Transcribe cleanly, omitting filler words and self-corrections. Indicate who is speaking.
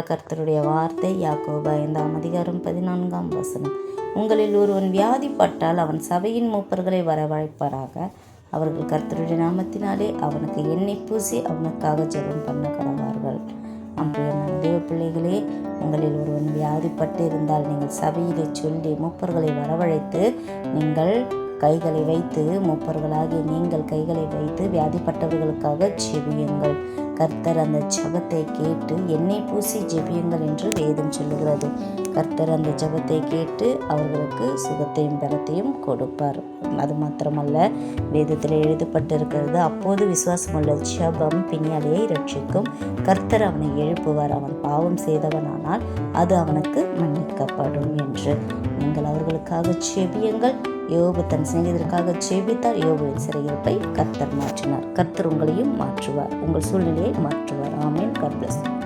Speaker 1: கர்த்தருடைய வார்த்தை யாக்கோபு 5:14 உங்களில் ஒருவன் வியாதிப்பட்டால் அவன் சபையின் மூப்பர்களை வரவழைப்பாராக. அவர்கள் கர்த்தருடைய நாமத்தினாலே அவனுக்கு எண்ணெய் பூசி அவனுக்காக ஜெபம் பண்ண கடவார்கள். அன்றைய தேவ பிள்ளைகளே, உங்களில் ஒருவன் வியாதிப்பட்டு இருந்தால் நீங்கள் சபையிலே சொல்லி மூப்பர்களை வரவழைத்து நீங்கள் கைகளை வைத்து மூப்பர்களாகிய நீங்கள் கைகளை வைத்து வியாதிப்பட்டவர்களுக்காக ஜெபியுங்கள். கர்த்தர் அந்த ஜெபத்தை கேட்டு எண்ணெய் பூசி ஜெபியுங்கள் என்று வேதம் சொல்லுகிறது. கர்த்தர் அந்த ஜெபத்தை கேட்டு அவர்களுக்கு சுகத்தையும் பலத்தையும் கொடுப்பார். அது மாத்திரமல்ல, வேதத்தில் எழுதப்பட்டிருக்கிறது, அப்போது விசுவாசமுள்ள ஜெபம் பிணியாளியை ரட்சிக்கும், கர்த்தர் அவனை எழுப்புவார், அவன் பாவம் செய்தவனானால் அது அவனுக்கு மன்னிக்கப்படும் என்று. நீங்கள் அவர்களுக்காக ஜெபியுங்கள். யோபு தன் சிநேகிதருக்காக ஜெபித்தார். யோபுவின் சிறையிருப்பை கர்த்தர் மாற்றினார். கர்த்தர் உங்களையும் மாற்றுவார், உங்கள் சூழ்நிலையை மாற்றுவார். ஆமென். God bless you.